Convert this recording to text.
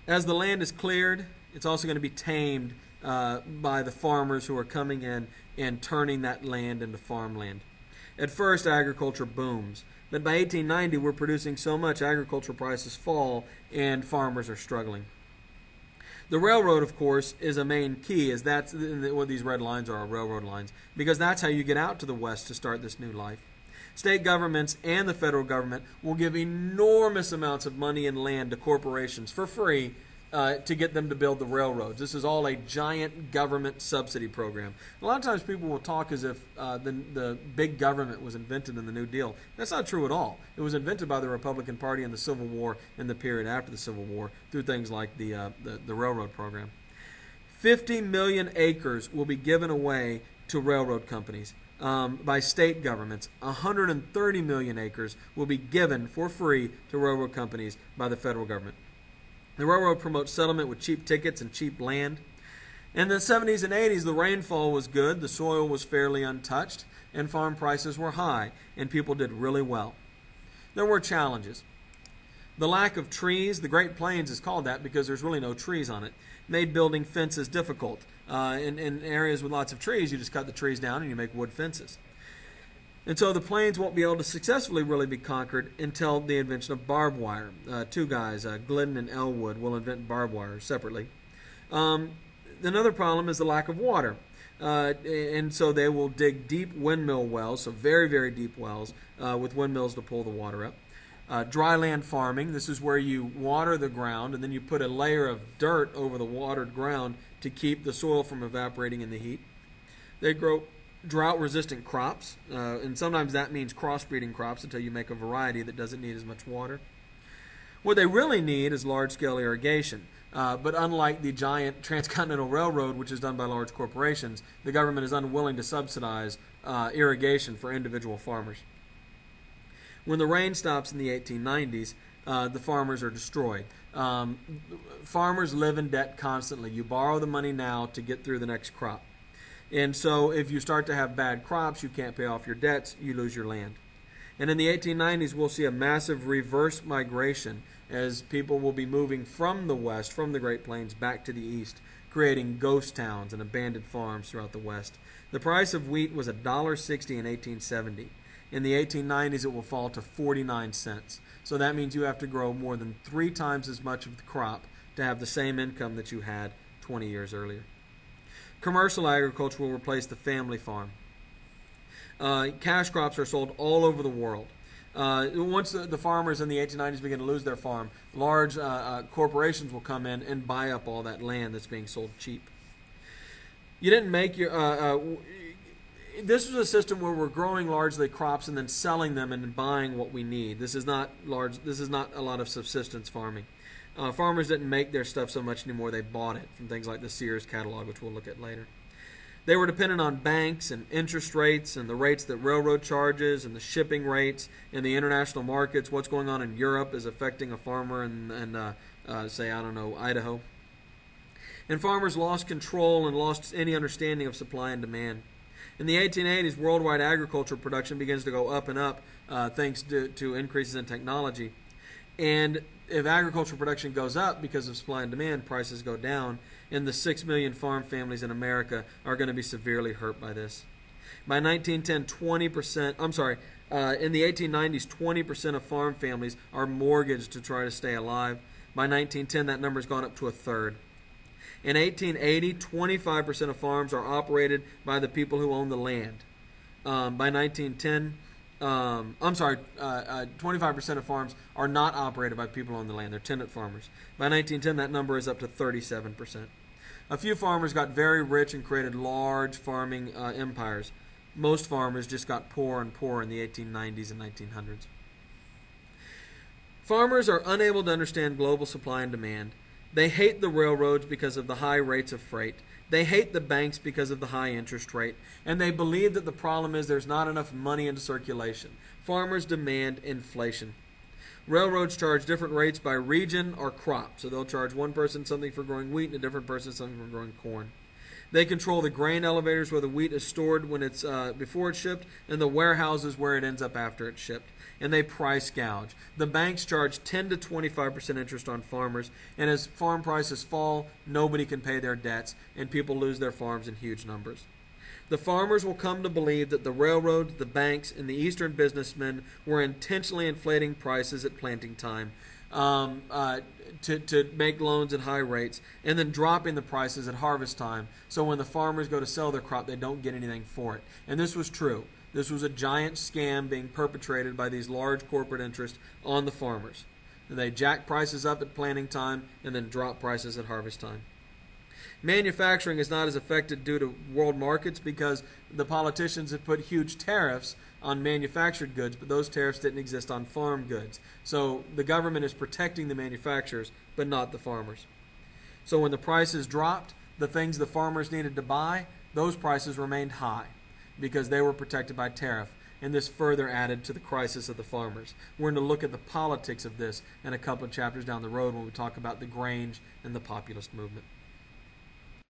As the land is cleared, it's also going to be tamed by the farmers who are coming in and turning that land into farmland. At first, agriculture booms, but by 1890, we're producing so much agricultural prices fall and farmers are struggling. The railroad, of course, is a main key, as that's what these red lines are railroad lines, because that's how you get out to the west to start this new life. State governments and the federal government will give enormous amounts of money and land to corporations for free to get them to build the railroads. This is all a giant government subsidy program. A lot of times people will talk as if the big government was invented in the New Deal. That's not true at all. It was invented by the Republican Party in the Civil War and the period after the Civil War through things like the railroad program. 50 million acres will be given away to railroad companies by state governments. 130 million acres will be given for free to railroad companies by the federal government. The railroad promotes settlement with cheap tickets and cheap land. In the 70s and 80s, the rainfall was good, the soil was fairly untouched, and farm prices were high, and people did really well. There were challenges. The lack of trees, the Great Plains is called that because there's really no trees on it, made building fences difficult. In areas with lots of trees, you just cut the trees down and you make wood fences. And so the plains won't be able to successfully really be conquered until the invention of barbed wire. Two guys, Glidden and Elwood, will invent barbed wire separately. Another problem is the lack of water. And so they will dig deep windmill wells, so very, very deep wells, with windmills to pull the water up. Dry land farming, this is where you water the ground and then you put a layer of dirt over the watered ground to keep the soil from evaporating in the heat. They grow drought-resistant crops, and sometimes that means crossbreeding crops until you make a variety that doesn't need as much water. What they really need is large-scale irrigation, but unlike the giant transcontinental railroad, which is done by large corporations, the government is unwilling to subsidize irrigation for individual farmers. When the rain stops in the 1890s, the farmers are destroyed. Farmers live in debt constantly. You borrow the money now to get through the next crop. And so if you start to have bad crops, you can't pay off your debts, you lose your land. And in the 1890s, we'll see a massive reverse migration as people will be moving from the west, from the Great Plains, back to the east, creating ghost towns and abandoned farms throughout the west. The price of wheat was $1.60 in 1870. In the 1890s, it will fall to 49 cents. So that means you have to grow more than 3 times as much of the crop to have the same income that you had 20 years earlier. Commercial agriculture will replace the family farm. Cash crops are sold all over the world. Once the farmers in the 1890s begin to lose their farm, large corporations will come in and buy up all that land that's being sold cheap. You didn't make your... this was a system where we're growing largely crops and then selling them and buying what we need. This is not a lot of subsistence farming. Farmers didn't make their stuff so much anymore, they bought it from things like the Sears catalog, which we'll look at later. They were dependent on banks and interest rates and the rates that railroad charges and the shipping rates in the international markets. What's going on in Europe is affecting a farmer in say, I don't know, Idaho. And farmers lost control and lost any understanding of supply and demand. In the 1880s, worldwide agricultural production begins to go up and up thanks to increases in technology. And if agricultural production goes up because of supply and demand, prices go down, and the 6 million farm families in America are going to be severely hurt by this. By 1910, 20%, in the 1890s, 20% of farm families are mortgaged to try to stay alive. By 1910, that number's gone up to a third. In 1880, 25% of farms are operated by the people who own the land. By 1910, 25% of farms are not operated by people on the land. They're tenant farmers. By 1910, that number is up to 37%. A few farmers got very rich and created large farming empires. Most farmers just got poorer and poorer in the 1890s and 1900s. Farmers are unable to understand global supply and demand. They hate the railroads because of the high rates of freight. They hate the banks because of the high interest rate, and they believe that the problem is there's not enough money into circulation. Farmers demand inflation. Railroads charge different rates by region or crop, so they'll charge one person something for growing wheat and a different person something for growing corn. They control the grain elevators where the wheat is stored when it's before it's shipped, and the warehouses where it ends up after it's shipped. and they price gouge. The banks charge 10 to 25% interest on farmers, and as farm prices fall, nobody can pay their debts, and people lose their farms in huge numbers. The farmers will come to believe that the railroads, the banks, and the eastern businessmen were intentionally inflating prices at planting time to make loans at high rates, and then dropping the prices at harvest time, so when the farmers go to sell their crop, they don't get anything for it. And this was true. This was a giant scam being perpetrated by these large corporate interests on the farmers. They jack prices up at planting time and then drop prices at harvest time. Manufacturing is not as affected due to world markets because the politicians have put huge tariffs on manufactured goods, but those tariffs didn't exist on farm goods. So the government is protecting the manufacturers, but not the farmers. So when the prices dropped, the things the farmers needed to buy, those prices remained high because they were protected by tariff, and this further added to the crisis of the farmers. We're going to look at the politics of this in a couple of chapters down the road when we talk about the Grange and the populist movement.